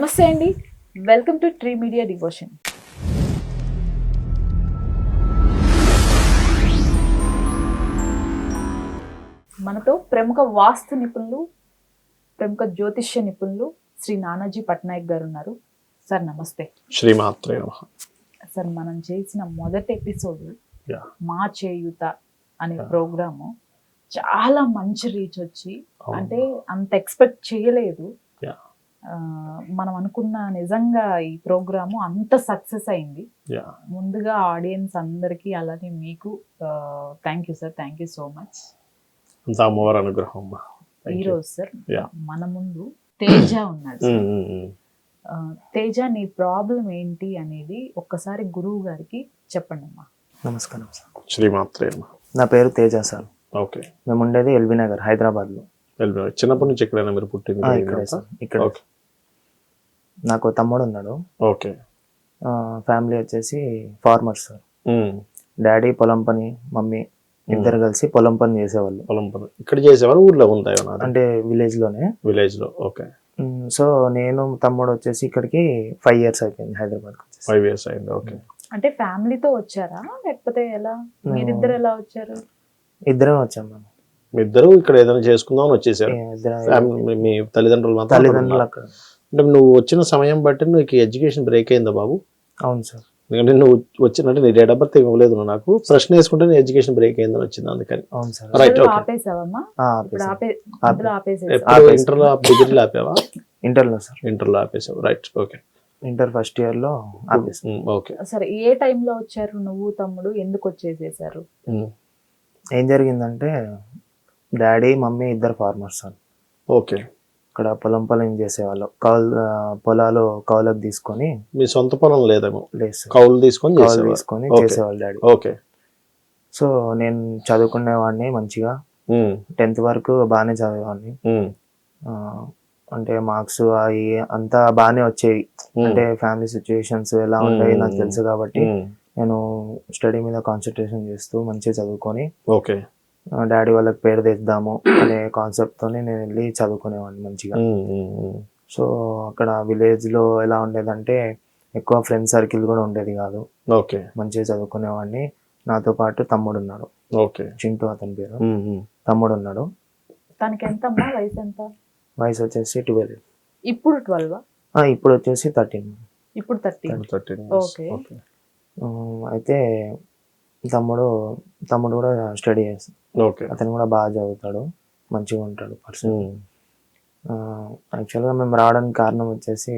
నమస్తే అండి, welcome to tree media devotion. మనతో ప్రముఖ వాస్తు నిపుణులు, ప్రముఖ జ్యోతిష్య నిపుణులు శ్రీ నానాజీ పట్నాయక్ గారు ఉన్నారు. సార్ నమస్తే. శ్రీమాత్రే నమః. సార్, మనం చేసిన మొదటి ఎపిసోడ్ మా చేయుత అనే ప్రోగ్రాము చాలా మంచి రీచ్ వచ్చి, అంటే అంత ఎక్స్పెక్ట్ చేయలేదు. మనం అనుకున్న నిజంగా ఈ ప్రోగ్రాము అంత సక్సెస్ అయింది. ముందుగా ఆడియన్స్ అందరికీ అలానే మీకు thank you sir, thank you so much. అమ్మవారి అనుగ్రహం. ఈ రోజు సార్ మన ముందు తేజ ఉన్నాడు. తేజ, నీ ప్రాబ్లం ఏంటి అనేది ఒక్కసారి గురువు గారికి చెప్పండి అమ్మా. నమస్కారం సార్. శ్రీమాత్రే నమః. నా పేరు తేజ సార్. ఓకే. మేము ఉండేది ఎల్బీ నగర్, హైదరాబాద్లో. చిన్నప్పటి నుంచి ఎక్కడైనా మీరు పుట్టింది? ఇక్కడే సార్, ఇక్కడ. నాకు తమ్ముడు ఉన్నాడు. ఓకే. ఫ్యామిలీ వచ్చేసి ఫార్మర్స్ సార్. డాడీ పొలం పని, మమ్మీ ఇద్దరు కలిసి పొలం పని చేసేవాళ్ళు. పొలం పని ఇక్కడ చేసేవాళ్ళు, ఊర్లో ఉంటాయి అంటే విలేజ్ లోనే. విలేజ్ లో. ఓకే. సో నేను తమ్ముడు వచ్చేసి ఇక్కడికి 5 years అయిపోయింది, హైదరాబాద్. 5 years అయింది. ఓకే. అంటే ఫ్యామిలీతో వచ్చారా లేకపోతే ఎలా? మీరిద్దరు ఎలా వచ్చారు? ఇద్దరం వచ్చాం మేము. మీ ఇద్దరు ఇక్కడ ఏదైనా చేసుకుందాం అని వచ్చేసారు. మీ తల్లిదండ్రులు మాత్రం? తల్లిదండ్రులు అక్కడ. అంటే నువ్వు వచ్చిన సమయం బట్టి నీకు ఎడ్యుకేషన్ బ్రేక్ అయిందా బాబు? అవును సార్. ఎందుకంటే నువ్వు వచ్చినట్టు నీ డేట్ ఆఫ్ బర్త్ ఇవ్వలేదు నాకు. ప్రశ్న వేసుకుంటే నీ ఎడ్యుకేషన్ బ్రేక్ అయిందని వచ్చింది, అందుకని. అవును సార్. రైట్. ఆపేసావమ్మా? ఇంటర్లో డిగ్రీలో ఆపావా? ఇంటర్లో సార్. ఇంటర్లో ఆపేసావు. Right. Okay. Inter first year లో ఆపేసాం. ఓకే. సరే, ఏ టైంలో వచ్చారు నువ్వు తమ్ముడు? ఎందుకు వచ్చేసేసారు? ఏం జరిగిందంటే డాడీ మమ్మీ ఇద్దరు ఫార్మర్స్ సార్. ఓకే. ఇక్కడ పొలం చేసేవాళ్ళు. పొలాలు కౌలకు తీసుకొని. మీ సొంత పొలం లేదేమో? లేదు, కౌలు తీసుకొని చేసేవాళ్ళు డాడీ. ఓకే. సో నేను చదువుకునేవాడిని మంచిగా. 10th వరకు బాగానే చదివేవాడిని. అంటే మార్క్స్ అవి అంతా బాగానే వచ్చేవి. అంటే ఫ్యామిలీ సిచ్యువేషన్స్ ఎలా ఉండేవి నాకు తెలుసు కాబట్టి నేను స్టడీ మీద కాన్సన్ట్రేషన్ చేస్తూ మంచిగా చదువుకొని ఓకే డాడీ వాళ్ళకి పేరు తెద్దాము అనే కాన్సెప్ట్ తోని నేను వెళ్ళి చదువుకునేవాడిని మంచిగా. సో అక్కడ విలేజ్ లో ఎలా ఉండేదంటే ఎక్కువ ఫ్రెండ్ సర్కిల్ కూడా ఉండేది కాదు. ఓకే. మంచిగా చదువుకునేవాడిని. నాతో పాటు తమ్ముడు ఉన్నాడు. ఓకే. చింటూ అతని పేరు. తమ్ముడు ఉన్నాడు. తనకి ఎంత వయసు? ఎంత వయసు వచ్చేసి 12. ఇప్పుడు 12? ఇప్పుడు వచ్చేసి 13. ఇప్పుడు 13. ఓకే. అయితే తమ్ముడు కూడా స్టడీ చేస్తాడు. ఓకే. అతను కూడా బాగా చదువుతాడు, మంచిగా ఉంటాడు పర్సన్. యాక్చువల్గా మేము రావడానికి కారణం వచ్చేసి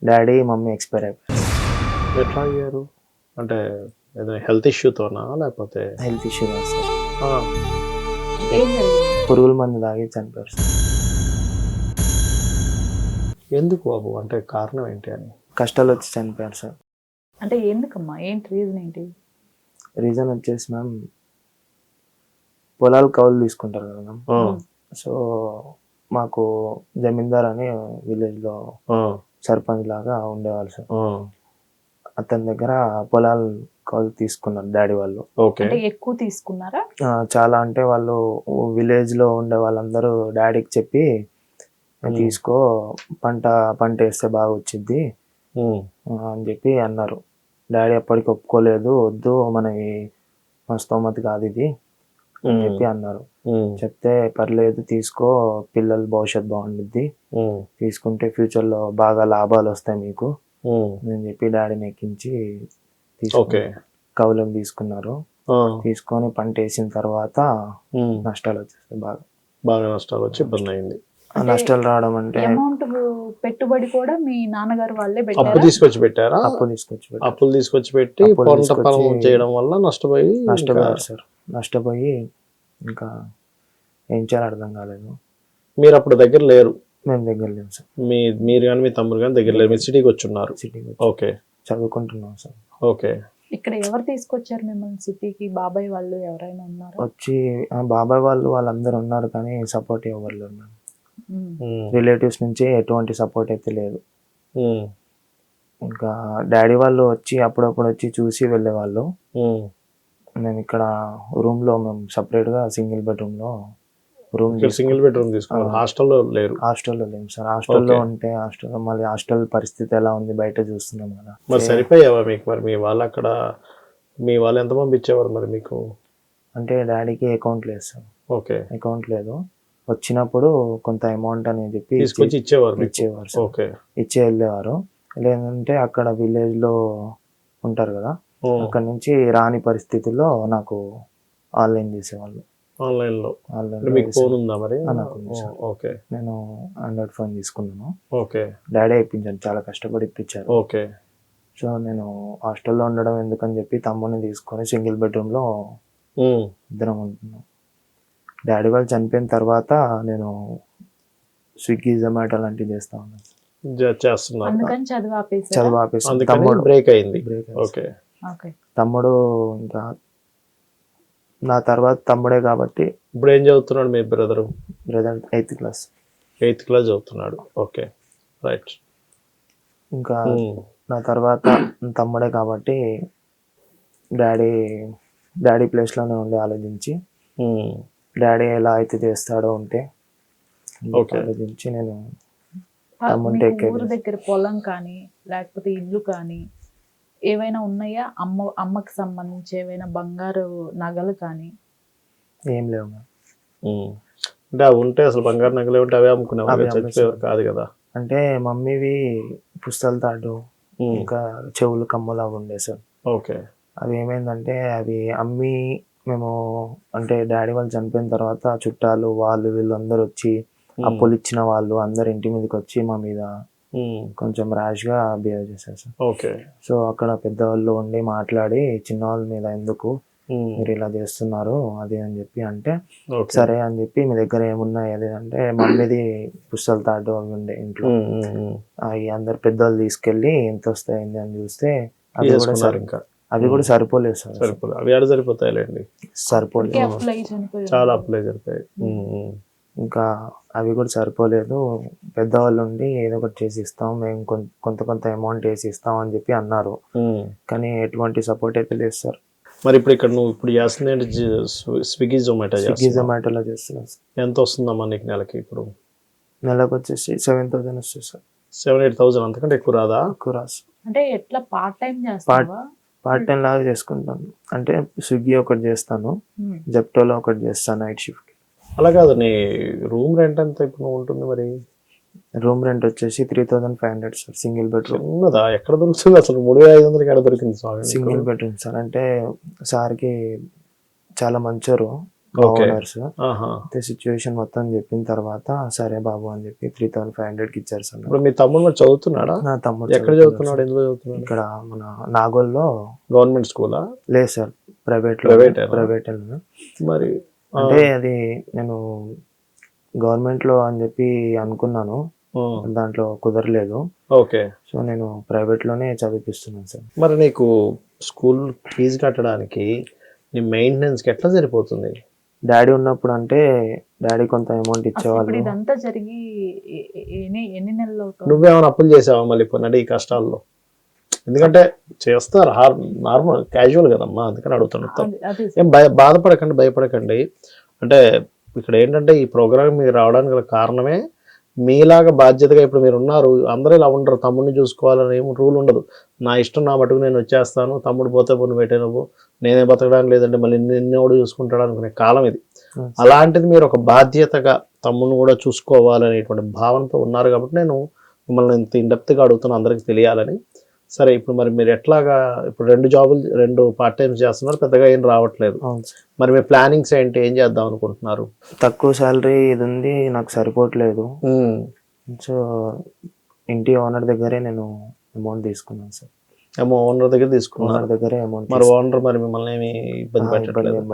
డాడీ మమ్మీ ఎక్స్పైర్ అయిపోయారు. ఎట్లా అయ్యారు? అంటే ఏదైనా హెల్త్ ఇష్యూతోనా లేకపోతే? హెల్త్ ఇష్యూ కాదు సార్, ఏం పురుగుల మందు తాగి చనిపోయారు సార్. ఎందుకు బాబు? అంటే కారణం ఏంటి అని? కష్టాలు వచ్చి చనిపోయారు సార్. అంటే ఎందుకమ్మా? ఏంటి రీజన్? ఏంటి రీజన్ వచ్చేసి మ్యామ్, పొలాలు కౌలు తీసుకుంటారు కదా మ్యామ్. సో మాకు జమీందార్ అని విలేజ్ లో సర్పంచ్ లాగా ఉండేవాళ్ళు సార్. అతని దగ్గర పొలాలు కౌలు తీసుకున్నారు డాడీ వాళ్ళు. అంటే ఎక్కువ తీసుకున్నారా? చాలా. అంటే వాళ్ళు విలేజ్ లో ఉండే వాళ్ళందరూ డాడీకి చెప్పి తీసుకో, పంట వేస్తే బాగా వచ్చింది అని చెప్పి అన్నారు. డాడీ అప్పటికి ఒప్పుకోలేదు, వద్దు మనకి మా స్తోమత కాదు ఇది అని చెప్పి అన్నారు. చెప్తే పర్లేదు తీసుకో, పిల్లల భవిష్యత్తు బాగుండిద్ది, తీసుకుంటే ఫ్యూచర్ లో బాగా లాభాలు వస్తాయి మీకు అని చెప్పి డాడీని ఎక్కించి కౌలం తీసుకున్నారు. తీసుకొని పంట వేసిన తర్వాత నష్టాలు వచ్చేస్తాయి. బాగా నష్టాలు వచ్చి ఇబ్బంది అయింది. నష్టాలు రావడం అంటే అమౌంట్ పెట్టుబడి కూడా మీ నాన్నగారు వాళ్ళే అప్పు తీసుకొచ్చి పెట్టారా? అప్పులు తీసుకొచ్చి పెట్టి చేయడం వల్ల నష్టపోయారు సార్. నష్టపోయి ఇంకా ఏం చేయాలో అర్థం కాలేదు. మీరు అప్పుడు దగ్గర లేరు? మేము దగ్గర లేము సార్. మీరు కానీ మీ తమ్ముడు కానీ దగ్గర లేరు, మీరు సిటీకి వచ్చి ఉన్నారు. సిటీకి. ఓకే. చదువుకుంటున్నాం సార్. ఓకే. ఇక్కడ ఎవరు తీసుకొచ్చారు మిమ్మల్ని సిటీకి? బాబాయ్ వాళ్ళు ఎవరైనా ఉన్నారు? వచ్చి బాబాయ్ వాళ్ళందరూ ఉన్నారు కానీ సపోర్ట్ ఎవరు లేరు. రిలేటివ్స్ నుంచి ఎటువంటి సపోర్ట్ అయితే లేదు. ఇంకా డాడీ వాళ్ళు వచ్చి అప్పుడప్పుడు వచ్చి చూసి వెళ్ళేవాళ్ళు. మేము ఇక్కడ రూమ్ లో మేము సపరేట్ గా సింగిల్ బెడ్రూమ్ లో రూమ్ సింగిల్ బెడ్రూమ్ తీసుకున్నారు, హాస్టల్లో లేరు. హాస్టల్లో లేము సార్. హాస్టల్లో Okay. ఉంటే మళ్ళీ హాస్టల్ పరిస్థితి ఎలా ఉంది బయట చూస్తున్నాం కదా. మరి సరిపోయావా మీకు? మరి మీ వాళ్ళు అక్కడ మీ వాళ్ళు ఎంత పంపించేవారు మరి మీకు? అంటే డాడీకి అకౌంట్ లేదు సార్, ఓకే, అకౌంట్ లేదు. వచ్చినప్పుడు కొంత అమౌంట్ అని చెప్పి తీసుకొచ్చి ఇచ్చేవారు మీకు? ఇచ్చేవారు సార్, ఓకే. ఇచ్చే వెళ్ళేవారు. లేదంటే అక్కడ విలేజ్ లో ఉంటారు కదా, అక్కడ నుంచి రాని పరిస్థితుల్లో నాకు ఆన్లైన్ చేసేవాళ్ళు. ఆన్లైన్ లో ఆన్లైన్ మీకు ఫోన్ ఉందా మరి? నాకు ఉంది సార్. ఓకే, నేను ఆండ్రాయిడ్ ఫోన్ తీసుకున్నాను. ఓకే, డాడీ ఇప్పించాను, చాలా కష్టపడి ఇప్పించారు. ఓకే. సో నేను హాస్టల్లో ఉండడం ఎందుకని చెప్పి తమ్ముని తీసుకొని సింగిల్ బెడ్రూమ్లో ఇద్దరం ఉంటున్నాం. డాడీ వాళ్ళు చనిపోయిన తర్వాత నేను స్విగ్గీ జొమాటో లాంటివి చేస్తా ఉన్నాను. చేస్తున్నారు, అందుకని చదువు ఆపేసారా? చదువు ఆపేసి అందుకని తమ్ముడు బ్రేక్ అయింది. Break okay. ఓకే. తమ్ముడు ఇంకా నా తర్వాత తమ్ముడే కాబట్టి ఇప్పుడు ఏం చదువుతున్నాడు మీ brother? Brother 8th class. 8th class చదువుతున్నాడు. Okay, right. ఇంకా నా తర్వాత తమ్ముడే కాబట్టి డాడీ ప్లేస్లోనే ఉండి ఆలోచించి డాడీ ఎలా అయితే చేస్తాడో ఉంటే ఆలోచించి నేను తమ్ముని మీకు ఊరు దగ్గర పొలం కానీ లేకపోతే ఇల్లు కానీ ఏవైనా ఉన్నాయా? అమ్మకి సంబంధించి ఏవైనా బంగారు నగలు కానీ? ఏం లేవు. అంటే అవి ఉంటే అసలు బంగారు నగలే ఉంటే అవే అమ్ముకునేవారు, చచ్చిపోయేవారు కాదు కదా. అంటే మమ్మీవి పుస్తల తాడు ఇంకా చెవులు కమ్మలు అవి ఉండే సార్. ఓకే. అవి ఏమైందంటే అవి అమ్మి మేము అంటే డాడీ వాళ్ళు చనిపోయిన తర్వాత చుట్టాలు వాళ్ళు వీళ్ళు అందరు వచ్చి అప్పులు ఇచ్చిన వాళ్ళు అందరు ఇంటి మీదకి వచ్చి మా మీద కొంచెం ర్యాష్ గా బిహేవ్ చేశారు సార్. ఓకే. సో అక్కడ పెద్దవాళ్ళు ఉండి మాట్లాడి చిన్నవాళ్ళ మీద ఎందుకు మీరు ఇలా చేస్తున్నారు అది అని చెప్పి అంటే సరే అని చెప్పి మీ దగ్గర ఏమున్నాయి అది అంటే మమ్మీది పుస్తల తాడు అవి ఉండే ఇంట్లో, అవి అందరు పెద్దవాళ్ళు తీసుకెళ్ళి ఎంత వస్తాయింది అని చూస్తే అవి కూడా ఇంకా అవి కూడా సరిపోలేదు సార్. అవి ఆడ సరిపోతాయిలేండి, సరిపోలేదు, చాలా అప్లై జరిపాయి. ఇంకా అవి కూడా సరిపోలేదు. పెద్దవాళ్ళు ఉండి ఏదో ఒకటి చేసి ఇస్తాం మేము కొంత అమౌంట్ వేసి ఇస్తాం అని చెప్పి అన్నారు, కానీ ఎటువంటి సపోర్ట్ అయితే లేదు సార్. మరి ఇప్పుడు ఇక్కడ నువ్వు ఇప్పుడు చేస్తుంది ఏంటి? స్విగ్గీ జొమాటోలో చేస్తున్నాను సార్. ఎంత వస్తుందమ్మా నీకు నెలకి? ఇప్పుడు నెలకు వచ్చేసి 7,000 వస్తుంది సార్. 7,000-8,000 అంతకంటే ఎక్కువ రాదా? ఎక్కువ రాదు. అంటే ఎట్లా పార్ట్ టైం చేస్తావా? పార్ట్ టైం లాగా చేసుకుంటాను. అంటే స్విగ్గీ ఒకటి చేస్తాను, జెప్టోలో ఒకటి చేస్తాను నైట్ షిఫ్ట్. అలా కాదు, నీ రూమ్ రెంట్ ఎంత ఇప్పుడు ఉంటుంది మరి? రూమ్ రెంట్ వచ్చేసి 3,500 సార్. Single bedroom. ఉన్నదా? ఎక్కడ దొరుకుతుంది అసలు? 3,500 ఎక్కడ దొరికింది? Single bedroom sir. అంటే సార్కి చాలా మంచోరు ఓనర్స్. అయితే సిచ్యువేషన్ మొత్తం చెప్పిన తర్వాత సరే బాబు అని చెప్పి 3,500కి ఇచ్చారు సార్. ఇప్పుడు మీ తమ్ముడు మరి చదువుతున్నాడా? నా తమ్ముడు ఎక్కడ చదువుతున్నాడు? ఎందులో చదువుతున్నాడు? ఇక్కడ మన నాగోల్లో. గవర్నమెంట్ స్కూలా? లేదు సార్, ప్రైవేట్. మరి అంటే అది నేను గవర్నమెంట్ లో అని చెప్పి అనుకున్నాను, దాంట్లో కుదరలేదు. ఓకే. సో నేను ప్రైవేట్ లోనే చదివిస్తున్నాను సార్. మరి నీకు స్కూల్ ఫీజు కట్టడానికి నీ మెయింటెనెన్స్ కి ఎట్లా సరిపోతుంది? డాడీ ఉన్నప్పుడు అంటే డాడీ కొంత అమౌంట్ ఇచ్చేవాళ్ళు. ఇదంతా జరిగి ఎన్ని నెలలు అవుతుంది? నువ్వేమైనా అప్పులు చేసావా మళ్ళీ ఇప్పుడు ఈ కష్టాల్లో? ఎందుకంటే చేస్తారు నార్మల్ క్యాజువల్ కదమ్మా, అందుకని అడుగుతున్నాను. ఏం బాధపడకండి, భయపడకండి. అంటే ఇక్కడ ఏంటంటే ఈ ప్రోగ్రామ్ మీరు రావడానికి గల కారణమే మీలాగా బాధ్యతగా ఇప్పుడు మీరు ఉన్నారు. అందరూ ఇలా ఉండరు, తమ్ముడిని చూసుకోవాలని ఏం రూల్ ఉండదు. నా ఇష్టం నా మటుకు నేను వచ్చేస్తాను, తమ్ముడు పోతే పోను పెట్టే నువ్వు, నేనే బతకడానికి లేదంటే మళ్ళీ నిన్నోడు చూసుకుంటాడు అనుకునే కాలం ఇది. అలాంటిది మీరు ఒక బాధ్యతగా తమ్ముడిని కూడా చూసుకోవాలనేటువంటి భావనతో ఉన్నారు కాబట్టి నేను మిమ్మల్ని ఇంత ఇండెప్త్గా అడుగుతున్నా, అందరికి తెలియాలని. సరే, ఇప్పుడు మరి మీరు ఎట్లాగా ఇప్పుడు 2 పార్ట్ టైమ్స్ చేస్తున్నారు, పెద్దగా ఏం రావట్లేదు. మరి మీ ప్లానింగ్స్ ఏంటి? ఏం చేద్దాం అనుకుంటున్నారు? తక్కువ శాలరీ ఇది ఉంది, నాకు సరిపోవట్లేదు. సో ఇంటి ఓనర్ దగ్గరే నేను అమౌంట్ తీసుకున్నాను సార్. ఓనర్ దగ్గర తీసుకున్నారు? దగ్గరే అమౌంట్. మరి ఓనర్ మరి మిమ్మల్ని ఏమి ఇబ్బంది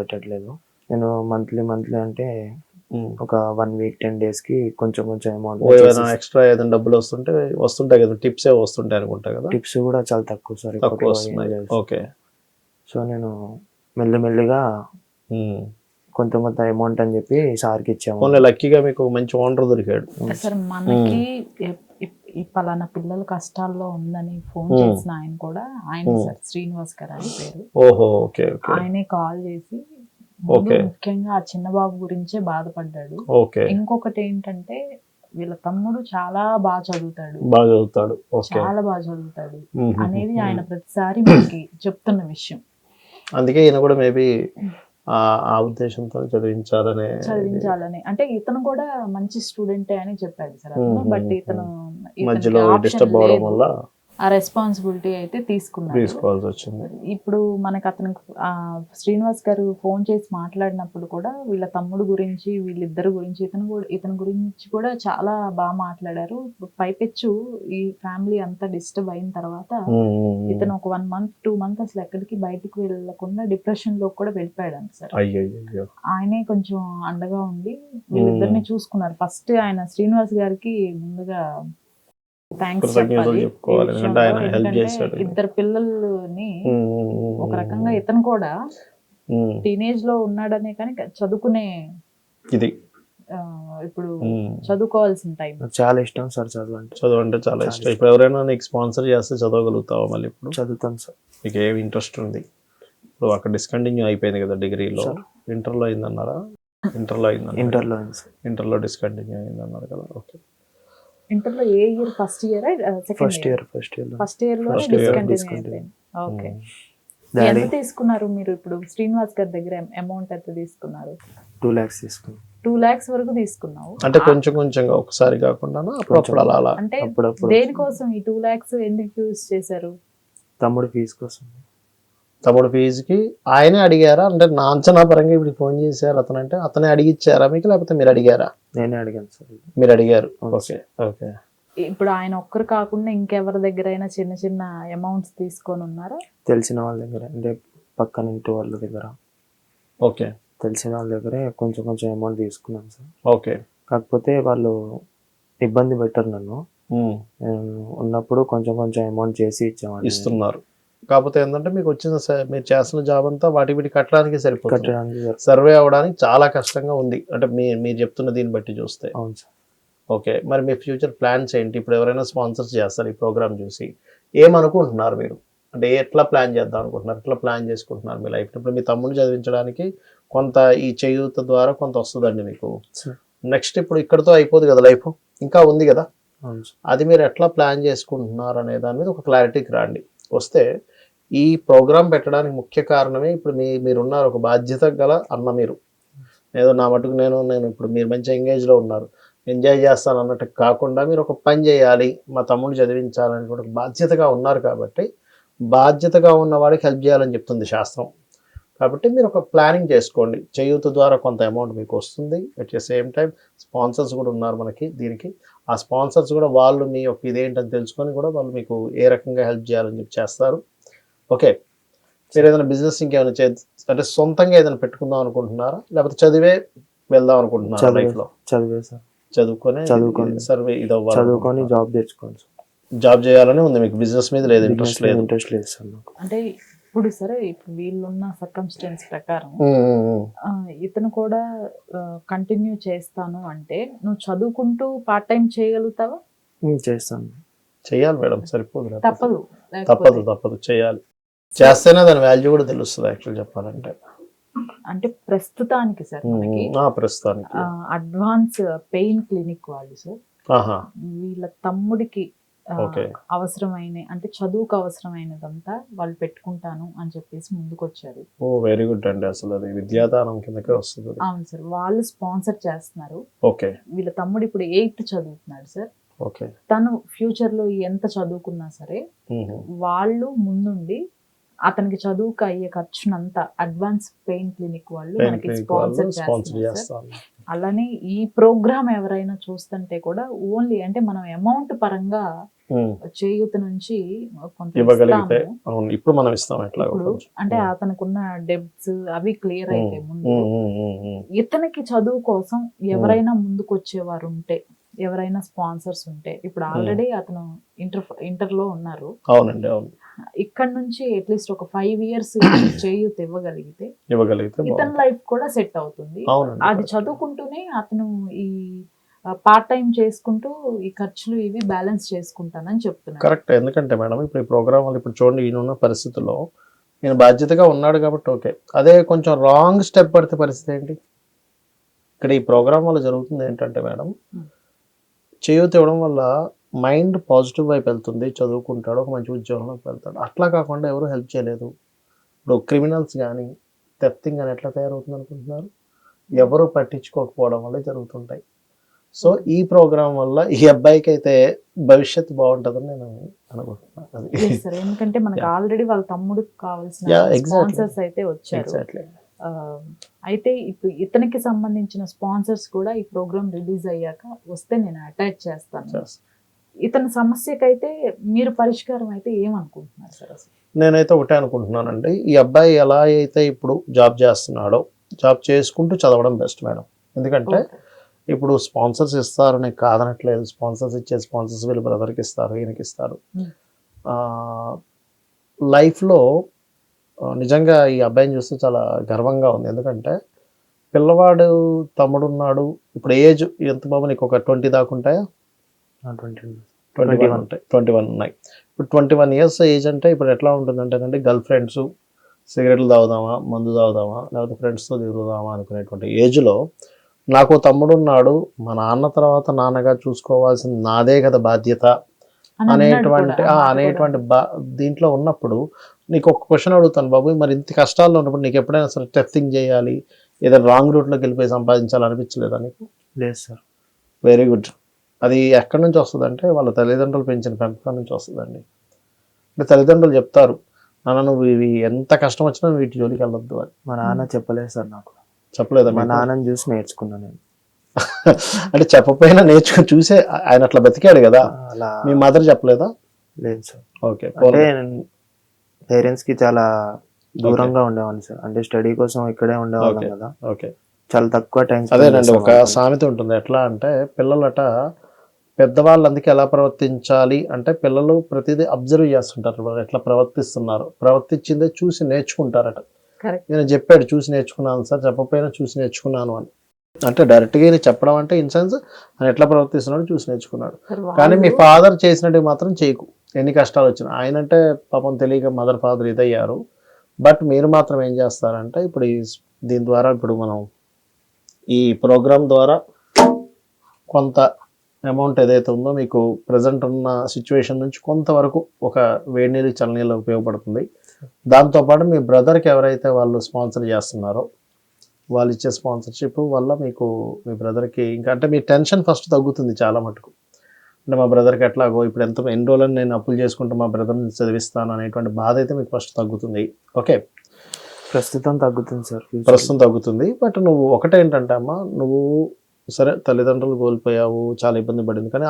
పెట్టట్లేదు. నేను మంత్లీ అంటే ఒక 1 వీక్ 10 days కి కొంచెం అమౌంట్ ఎక్స్ట్రా ఏదైనా డబ్బులు వస్తుంటాయి కదా, టిప్స్ వస్తుంటాయి అనుకుంటా కదా? టిప్స్ కూడా చాలా తక్కువ సార్, తక్కువ వస్తున్నాయి. ఓకే. సో నేను మెల్లిమెల్లిగా కొంత అమౌంట్ అని చెప్పి సార్కి ఇచ్చాము. లక్కీగా మీకు మంచి ఓనర్ దొరికాడు. సార్ మనకి ఈ పలానా పిల్లల కష్టాల్లో ఉందని ఫోన్ చేసిన ఆయన కూడా ఆయన సార్ శ్రీనివాస్ గారు అని పేరు. ఓహో, ఓకే. ఆయనే కాల్ చేసి ముందు ఓకే. ముఖ్యంగా ఆ చిన్న బాబు గురించే బాధపడ్డాడు. ఓకే. ఇంకొకటి ఏంటంటే వీళ్ళ తమ్ముడు చాలా బాగా చదువుతాడు, బాగా చదువుతాడు. ఓకే. చాలా బాగా చదువుతాడు మ్మ్. అనేది ఆయన ప్రతిసారి మనకి చెప్తున్న విషయం. అందుకే ఈయన కూడా మేబీ ఆ ఉద్దేశంతో చదివించాలనే. చదివించాలని అంటే ఇతను కూడా మంచి స్టూడెంటే అని చెప్పాడు సార్ అతను. బట్ ఇతను మధ్యలో ఆప్షన్ డిస్టర్బ్ అవ్వడం లేదు, వల్ల ఆ రెస్పాన్సిబిలిటీ అయితే తీసుకున్నాడు. తీసుకోవాల్సి వచ్చింది. ఇప్పుడు మనకు అతనికి శ్రీనివాస్ గారు ఫోన్ చేసి మాట్లాడినప్పుడు కూడా వీళ్ళ తమ్ముడు గురించి, వీళ్ళిద్దరు గురించి, ఇతని గురించి కూడా చాలా బాగా మాట్లాడారు. పైపెచ్చు ఈ ఫ్యామిలీ అంతా డిస్టర్బ్ అయిన తర్వాత ఇతను ఒక 1 month 2 months అసలు ఎక్కడికి బయటికి వెళ్ళకుండా డిప్రెషన్ లో కూడా వెళ్ళిపోయాడు సార్. అయ్యో. ఆయనే కొంచెం అండగా ఉండి వీళ్ళిద్దరిని చూసుకున్నారు. ఫస్ట్ ఆయన శ్రీనివాస్ గారికి ముందుగా థ్యాంక్స్ చెప్పాలి. చెప్పుకోవాలి, ఎందుకంటే ఆయన హెల్ప్ ఎందుకంటే చేశాడు. ఇద్దరు పిల్లల్ని ఒక రకంగా ఇతను కూడా టీనేజ్ లో ఉన్నాడనే కానీ చదువుకునే ఇది ఇప్పుడు చదువుకోవాల్సిన టైం. చాలా ఇష్టం సార్ చదువు అంటే. చదువు అంటే చాలా ఇష్టం. ఇప్పుడు ఎవరైనా నీకు స్పాన్సర్ చేస్తే చదవగలుగుతావా మళ్ళీ? ఇప్పుడు చదువుతాను సార్. నీకు ఏమి ఇంట్రెస్ట్ ఉంది? ఇప్పుడు అక్కడ డిస్కంటిన్యూ అయిపోయింది కదా డిగ్రీలో, ఇంటర్లో అయిందన్నారా? ఇంటర్లో డిస్కంటిన్యూ అయిందన్నారు కదా. ఓకే. ఇంటర్లో ఏ year? First year first year లో డిస్కంటిన్యూ. ఓకే. ఎంత తీసుకున్నారు మీరు ఇప్పుడు శ్రీనివాస్ గారి దగ్గర? అమౌంట్ ఎంత తీసుకున్నారు? 2 lakhs తీసుకున్నాను. 2 lakhs వరకు తీసుకున్నావు అంటే కొంచెం కొంచెంగా ఒకసారి కాకుండా అప్పుడప్పుడు అలా. అంటే అప్పుడప్పుడు. దేనికోసం ఈ 2 lakhs ఎందుకు యూజ్ చేశారు? తమ్ముడు ఫీజు కోసం. తమ్ముడు ఫీజుకి ఆయనే అడిగారా? అంటే నా అంచనా పరంగా ఇప్పుడు ఫోన్ చేశారు అతను, అంటే అతనే అడిగిచ్చారా మీకు, లేకపోతే మీరు అడిగారా? నేనే అడిగాను సార్. మీరు అడిగారు. ఓకే. ఓకే. ఇప్పుడు ఆయన ఒక్కరు కాకుండా ఇంకెవరి దగ్గర అయినా చిన్న చిన్న అమౌంట్స్ తీసుకొని ఉన్నారా? తెలిసిన వాళ్ళ దగ్గర, అంటే పక్కన ఇంటి వాళ్ళ దగ్గర. ఓకే. తెలిసిన వాళ్ళ దగ్గరే కొంచెం కొంచెం అమౌంట్ తీసుకున్నాను సార్. ఓకే. కాకపోతే వాళ్ళు ఇబ్బంది పెట్టారు నన్ను. నేను ఉన్నప్పుడు కొంచెం కొంచెం అమౌంట్ చేసి ఇస్తున్నారు. కాకపోతే ఏంటంటే మీకు వచ్చిన మీరు చేస్తున్న జాబ్ అంతా వాటి వీటి కట్టడానికి సరిపోతుంది. కట్టడానికి సర్వే అవడానికి చాలా కష్టంగా ఉంది అంటే మీరు చెప్తున్న దీన్ని బట్టి చూస్తే. అవును సార్. ఓకే. మరి మీ ఫ్యూచర్ ప్లాన్స్ ఏంటి? ఇప్పుడు ఎవరైనా స్పాన్సర్స్ చేస్తారు ఈ ప్రోగ్రామ్ చూసి, ఏమనుకుంటున్నారు మీరు? అంటే ఎట్లా ప్లాన్ చేద్దాం అనుకుంటున్నారు, ఎట్లా ప్లాన్ చేసుకుంటున్నారు మీ లైఫ్? ఇప్పుడు మీ తమ్ముడిని చదివించడానికి కొంత ఈ చేయూత ద్వారా కొంత వస్తుందండి మీకు. నెక్స్ట్ ఇప్పుడు ఇక్కడతో అయిపోదు కదా లైఫ్, ఇంకా ఉంది కదా. అది మీరు ఎట్లా ప్లాన్ చేసుకుంటున్నారు అనే దాని మీద ఒక క్లారిటీకి రండి. వస్తే ఈ ప్రోగ్రామ్ పెట్టడానికి ముఖ్య కారణమే ఇప్పుడు మీరున్నారు ఒక బాధ్యత గల అన్న. మీరు ఏదో నా మటుకు నేను ఇప్పుడు మీరు మంచి ఎంగేజ్లో ఉన్నారు, ఎంజాయ్ చేస్తాను అన్నట్టు కాకుండా మీరు ఒక పని చేయాలి, మా తమ్ముడు చదివించాలని కూడా బాధ్యతగా ఉన్నారు. కాబట్టి బాధ్యతగా ఉన్న వాడికి హెల్ప్ చేయాలని చెప్తుంది శాస్త్రం. కాబట్టి మీరు ఒక ప్లానింగ్ చేసుకోండి. చేయూత ద్వారా కొంత అమౌంట్ మీకు వస్తుంది. At the same time sponsors కూడా ఉన్నారు మనకి దీనికి. ఆ స్పాన్సర్స్ కూడా వాళ్ళు మీ యొక్క ఇదేంటని తెలుసుకొని కూడా వాళ్ళు మీకు ఏ రకంగా హెల్ప్ చేయాలని చెప్పి చేస్తారు. ఓకే. మీరు ఏదైనా బిజినెస్ ఇంకేమైనా అంటే సొంతంగా ఏదైనా పెట్టుకుందాం అనుకుంటున్నారా, లేకపోతే చదివే వెళ్దాం అనుకుంటున్నారా లైఫ్లో? చదివే సార్. చదువుకొని సర్వే ఇది అవ్వాలి, చదువుకొని జాబ్ తెచ్చుకోండి. జాబ్ చేయాలని ఉంది మీకు, బిజినెస్ మీద లేదు ఇంట్రెస్ట్ లేదు సార్ నాకు. అంటే ఇప్పుడు సరే ఇప్పుడు వీళ్ళున్న సర్కమ్స్టెన్స్ ప్రకారం ఇతను కూడా కంటిన్యూ చేస్తాను అంటే నువ్వు చదువుకుంటూ పార్ట్ టైం చేయగలుగుతావా? చేస్తాను. చేయాలి మేడం, సరిపోదు. తప్పదు చేయాలి. చేస్తేనే దాని వాల్యూ కూడా తెలుస్తుంది యాక్చువల్ చెప్పాలంటే. అంటే ప్రస్తుతానికి సార్ మనకి ప్రస్తుతానికి అడ్వాన్స్ పెయిన్ క్లినిక్ వాళ్ళు సార్ వీళ్ళ తమ్ముడికి అవసరమైన అంటే చదువుకు అవసరమైనదంతా వాళ్ళు పెట్టుకుంటాను అని చెప్పేసి ముందుకొచ్చారు. ఓ వెరీ గుడ్ అండి. అసలు అది విద్యాదానం కిందకే వస్తుంది. అవును సార్, వాళ్ళు స్పాన్సర్ చేస్తున్నారు. ఓకే. వీళ్ళ తమ్ముడు ఇప్పుడు 8th చదువుతున్నాడు సార్. ఓకే. తను ఫ్యూచర్ లో ఎంత చదువుకున్నా సరే వాళ్ళు ముందుండి అతనికి చదువుకు అయ్యే ఖర్చునంతా అడ్వాన్స్ పెయిన్ క్లినిక్ వాళ్ళు మనకి స్పాన్సర్ చేస్తారు. అలానే ఈ ప్రోగ్రామ్ ఎవరైనా చూస్తుంటే కూడా ఓన్లీ అంటే మనం అమౌంట్ పరంగా చేయూత నుంచి కొంత ఇవ్వగలిగితే ఇప్పుడు మనం ఇస్తాం. అంటే అతనుకున్న డెబ్ట్స్ అవి క్లియర్ అయితే ముందు ఇతనికి చదువు కోసం ఎవరైనా ముందుకు వచ్చేవారు ఉంటే, ఎవరైనా స్పాన్సర్స్ ఉంటే, ఇప్పుడు ఆల్రెడీ అతను ఇంటర్లో ఉన్నారు. అవునండి, అవును. ఇక్కడ నుంచి అట్లీస్ట్ ఒక 5 years చేయూత ఇవ్వగలిగితే ఇతని లైఫ్ కూడా సెట్ అవుతుంది. అది చదువుకుంటూనే అతను ఈ పార్ట్ టైం చేసుకుంటూ ఈ ఖర్చులు ఇవి బ్యాలెన్స్ చేసుకుంటానని చెప్తున్నాను. కరెక్ట్. ఎందుకంటే మేడం ఇప్పుడు ఈ ప్రోగ్రామ్ వల్ల ఇప్పుడు చూడండి ఈయన పరిస్థితుల్లో నేను బాధ్యతగా ఉన్నాడు కాబట్టి ఓకే. అదే కొంచెం రాంగ్ స్టెప్ పడితే పరిస్థితి ఏంటి? ఇక్కడ ఈ ప్రోగ్రామ్ వల్ల జరుగుతుంది ఏంటంటే మేడం, చేయూత ఇవ్వడం వల్ల మైండ్ పాజిటివ్ వైపు వెళ్తుంది, చదువుకుంటాడు, ఒక మంచి ఉద్యోగంలోకి వెళ్తాడు. అట్లా కాకుండా ఎవరు హెల్ప్ చేయలేదు. ఇప్పుడు క్రిమినల్స్ కానీ థెఫ్టింగ్ కానీ ఎట్లా తయారవుతుంది అనుకుంటున్నారు? ఎవరు పట్టించుకోకపోవడం వల్ల జరుగుతుంటాయి. సో ఈ ప్రోగ్రామ్ వల్ల ఈ అబ్బాయికి అయితే భవిష్యత్తు బాగుంటుందని నేను అనుకుంటున్నాను. Yes sir. ఎందుకంటే మనకు ఆల్రెడీ వాళ్ళ తమ్ముడికి కావాల్సిన Yeah, exactly. స్పాన్సర్స్ అయితే వచ్చారు. ఎగ్జాక్ట్లీ. అయితే ఇప్పుడు ఇతనికి సంబంధించిన స్పాన్సర్స్ కూడా ఈ ప్రోగ్రామ్ రిలీజ్ అయ్యాక వస్తే నేను అటాచ్ చేస్తాను. ఇతని సమస్యకైతే మీరు పరిష్కారం అయితే ఏమనుకుంటున్నారు సార్ అసలు? నేనైతే ఒకటే అనుకుంటున్నానండి, ఈ అబ్బాయి ఎలా అయితే ఇప్పుడు జాబ్ చేస్తున్నాడో జాబ్ చేసుకుంటూ చదవడం బెస్ట్ మేడం. ఎందుకంటే ఇప్పుడు స్పాన్సర్స్ ఇస్తారని కాదనట్లేదు. స్పాన్సర్స్ ఇచ్చే స్పాన్సర్స్ వీళ్ళ బ్రదర్కి ఇస్తారు, ఈయనకి ఇస్తారు. లైఫ్లో నిజంగా ఈ అబ్బాయిని చూస్తే చాలా గర్వంగా ఉంది. ఎందుకంటే పిల్లవాడు తమ్ముడు ఉన్నాడు. ఇప్పుడు ఏజ్ ఎంత బాబు నీకు? ఒక 20 దాకా ఉంటాయా? 21 ఉంటాయి. 21 ఉన్నాయి. ఇప్పుడు 21 years ఏజ్ అంటే ఇప్పుడు ఎట్లా ఉంటుందంటేనండి, గర్ల్ ఫ్రెండ్స్, సిగరెట్లు తాగుదామా, మందు తాగుదామా, లేకపోతే ఫ్రెండ్స్తో తిరుగుదామా అనుకునేటువంటి ఏజ్లో నాకు తమ్ముడు ఉన్నాడు, మా నాన్న తర్వాత నాన్నగా చూసుకోవాల్సింది నాదే కదా బాధ్యత అనేటువంటి దీంట్లో ఉన్నప్పుడు నీకు ఒక క్వశ్చన్ అడుగుతాను బాబు, మరి ఇంత కష్టాల్లో ఉన్నప్పుడు నీకు ఎప్పుడైనా సరే టెస్టింగ్ చేయాలి, ఏదైనా రాంగ్ రూట్లోకి వెళ్ళిపోయి సంపాదించాలి అనిపించలేదా నీకు? లేదు సార్. Very good. అది ఎక్కడి నుంచి వస్తుంది అంటే వాళ్ళ తల్లిదండ్రులు పెంచిన పెంపకం నుంచి వస్తుందండి. అంటే తల్లిదండ్రులు చెప్తారు, నాన్న నువ్వు ఇవి ఎంత కష్టం వచ్చినా వీటి జోలికి వెళ్ళొద్దు అని. మా నాన్న చెప్పలేదు సార్ నాకు. చెప్పలేదా? మా నాన్నని చూసి నేర్చుకున్నాను నేను. అంటే చెప్పపోయినా నేర్చుకుని చూసే ఆయన అట్లా బతికాడు కదా. అలా మీ మదర్ చెప్పలేదా? లేదు సార్. ఓకే. అంటే పేరెంట్స్ కి చాలా దూరంగా ఉండేవాడిని సార్. అంటే స్టడీ కోసం ఇక్కడే ఉండేవాళ్ళం కదా. ఓకే. చాలా తక్కువ టైం. అదేనండి, ఒక సామెత ఉంటుంది. ఎట్లా అంటే పిల్లలట పెద్దవాళ్ళు అందుకే ఎలా ప్రవర్తించాలి అంటే, పిల్లలు ప్రతిదీ అబ్జర్వ్ చేస్తుంటారు, వాళ్ళు ఎట్లా ప్రవర్తిస్తున్నారు, ప్రవర్తించిందే చూసి నేర్చుకుంటారట. నేను చెప్పాడు చూసి నేర్చుకున్నాను సార్, చెప్పకపోయినా చూసి నేర్చుకున్నాను అని. అంటే డైరెక్ట్గా ఈయన చెప్పడం అంటే ఇన్ సెన్స్ ఆయన ఎట్లా ప్రవర్తిస్తున్నాడు చూసి నేర్చుకున్నాడు. కానీ మీ ఫాదర్ చేసినట్టు మాత్రం చేయకు, ఎన్ని కష్టాలు వచ్చినా. ఆయన అంటే పాపం తెలియక మదర్ ఫాదర్ ఇదయ్యారు. బట్ మీరు మాత్రం ఏం చేస్తారంటే, ఇప్పుడు దీని ద్వారా ఇప్పుడు మనం ఈ ప్రోగ్రామ్ ద్వారా కొంత అమౌంట్ ఏదైతే ఉందో మీకు ప్రజెంట్ ఉన్న సిచ్యువేషన్ నుంచి కొంతవరకు ఒక వేడి నీళ్ళు చల్లనీళ్ళు ఉపయోగపడుతుంది. దాంతోపాటు మీ బ్రదర్కి ఎవరైతే వాళ్ళు స్పాన్సర్ చేస్తున్నారో వాళ్ళు ఇచ్చే స్పాన్సర్షిప్ వల్ల మీకు మీ బ్రదర్కి ఇంకా అంటే మీ టెన్షన్ ఫస్ట్ తగ్గుతుంది చాలా మటుకు. అంటే మా బ్రదర్కి ఎట్లాగో ఇప్పుడు ఎన్ని రోజులని నేను అప్పులు చేసుకుంటూ మా బ్రదర్ని చదివిస్తాను అనేటువంటి బాధ అయితే మీకు ఫస్ట్ తగ్గుతుంది. ఓకే, ప్రస్తుతం తగ్గుతుంది సార్. ప్రస్తుతం తగ్గుతుంది. బట్ నువ్వు ఒకటేంటంటే అమ్మా, నువ్వు సరే తల్లిదండ్రులు కోల్పోయావు, చాలా ఇబ్బంది పడింది, కానీ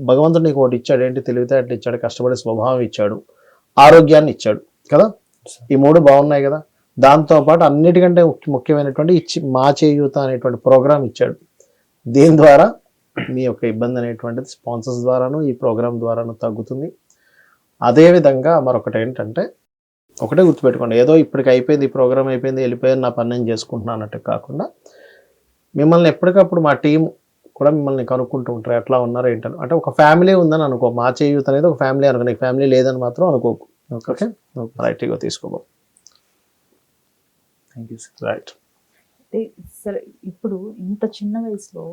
భగవంతుడు నీకు ఒకటి ఇచ్చాడు. ఏంటి? తెలివితేటలు ఇచ్చాడు, కష్టపడే స్వభావం ఇచ్చాడు, ఆరోగ్యాన్ని ఇచ్చాడు కదా. ఈ 3 బాగున్నాయి కదా. దాంతోపాటు అన్నిటికంటే ముఖ్యమైనటువంటి మా చేయూత అనేటువంటి ప్రోగ్రామ్ ఇచ్చాడు. దీని ద్వారా మీ యొక్క ఇబ్బంది అనేటువంటిది స్పాన్సర్స్ ద్వారాను ఈ ప్రోగ్రామ్ ద్వారాను తగ్గుతుంది. అదేవిధంగా మరొకటి ఏంటంటే, ఒకటే గుర్తుపెట్టుకోండి, ఏదో ఇప్పటికి అయిపోయింది, ఈ ప్రోగ్రామ్ అయిపోయింది, వెళ్ళిపోయాను, నా పని నేను చేసుకుంటున్నాను అన్నట్టు కాకుండా, మిమ్మల్ని ఎప్పటికప్పుడు మా టీం కూడా మిమ్మల్ని కనుక్కుంటూ ఉంటారు, ఎట్లా ఉన్నారు ఏంటని. అంటే ఒక ఫ్యామిలీ ఉందని అనుకో, మా చేయూత అనేది ఒక ఫ్యామిలీ అనుకో, నీకు ఫ్యామిలీ లేదని మాత్రం అనుకోకు. ఓకే, రైట్గా తీసుకోబో. Thank you sir. రైట్. అంటే సరే, ఇప్పుడు ఇంత చిన్న వయసులో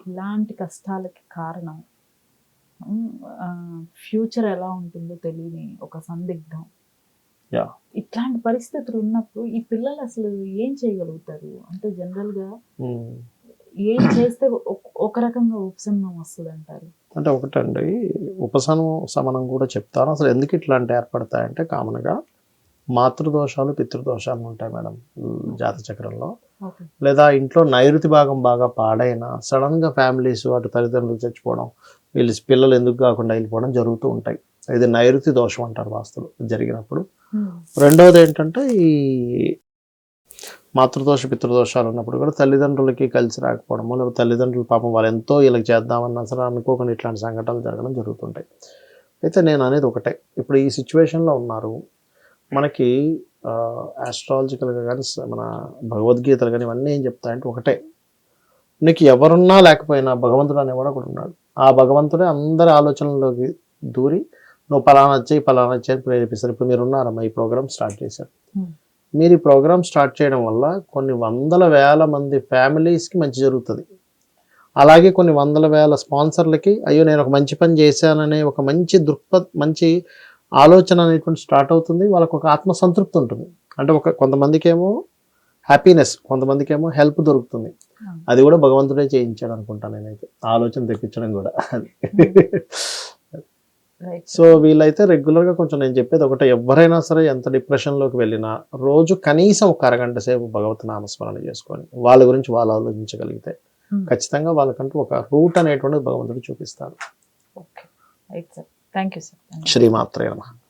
ఇలాంటి కష్టాలకి కారణం ఫ్యూచర్ ఎలా ఉంటుందో తెలియని ఒక సందిగ్ధం. ఇట్లాంటి పరిస్థితులు ఉన్నప్పుడు ఈ పిల్లలు అసలు ఏం చేయగలుగుతారు? అంటే జనరల్ గా ఏం చేస్తే ఒక రకంగా ఉపశమనం వస్తుంది అంటారు? అంటే ఒకటండి, ఉపశమనం కూడా చెప్తాను. అసలు ఎందుకు ఇట్లాంటి ఏర్పడతాయంటే, కామన్గా మాతృదోషాలు పితృదోషాలు ఉంటాయి మేడం జాత చక్రంలో. లేదా ఇంట్లో నైరుతి భాగం బాగా పాడైన సడన్ గా ఫ్యామిలీస్ అటు తల్లిదండ్రులు చచ్చిపోవడం, వీళ్ళు పిల్లలు ఎందుకు కాకుండా వెళ్ళిపోవడం జరుగుతూ ఉంటాయి. ఇది నైరుతి దోషం అంటారు వాస్తులు జరిగినప్పుడు. రెండవది ఏంటంటే, ఈ మాతృదోష పితృదోషాలు ఉన్నప్పుడు కూడా తల్లిదండ్రులకి కలిసి రాకపోవడము, లేదా తల్లిదండ్రులు పాపం వాళ్ళు ఎంతో వీళ్ళకి చేద్దామన్నా సరే అనుకోకుండా ఇట్లాంటి సంఘటనలు జరగడం జరుగుతుంటాయి. అయితే నేను అనేది ఒకటే, ఇప్పుడు ఈ సిచ్యువేషన్లో ఉన్నారు, మనకి ఆస్ట్రాలజికల్గా కానీ మన భగవద్గీతలు కానీ ఇవన్నీ ఏం చెప్తాయంటే ఒకటే, నీకు ఎవరున్నా లేకపోయినా భగవంతుడు అనేవాడు ఒకడు ఉన్నాడు. ఆ భగవంతుడే అందరి ఆలోచనల్లోకి దూరి నువ్వు పలానా చేయి అని ప్రేరేపిస్తారు. ఇప్పుడు మీరు ఉన్నారమ్మా, ఈ ప్రోగ్రామ్ స్టార్ట్ చేశారు. Hmm. మీరు ఈ ప్రోగ్రామ్ స్టార్ట్ చేయడం వల్ల కొన్ని వందల వేల మంది ఫ్యామిలీస్కి మంచి జరుగుతుంది. అలాగే కొన్ని వందల వేల స్పాన్సర్లకి అయ్యో నేను ఒక మంచి పని చేశాననే ఒక మంచి మంచి ఆలోచన అనేటువంటి స్టార్ట్ అవుతుంది. వాళ్ళకు ఒక ఆత్మసంతృప్తి ఉంటుంది. అంటే కొంతమందికి ఏమో హ్యాపీనెస్, కొంతమందికి ఏమో హెల్ప్ దొరుకుతుంది. అది కూడా భగవంతుడే చేయించాడు అనుకుంటాను నేనైతే, ఆలోచన తెప్పించడం కూడా అది. సో వీళ్ళైతే రెగ్యులర్గా కొంచెం నేను చెప్పేది ఒకటే, ఎవరైనా సరే ఎంత డిప్రెషన్లోకి వెళ్ళినా రోజు కనీసం ఒక అరగంట సేపు భగవత్ నామస్మరణ చేసుకొని వాళ్ళ గురించి వాళ్ళు ఆలోచించగలిగితే ఖచ్చితంగా వాళ్ళకంటూ ఒక రూట్ అనేటువంటిది భగవంతుడు చూపిస్తాడు. Okay, right sir. Thank you sir. శ్రీమాత్రే నమః.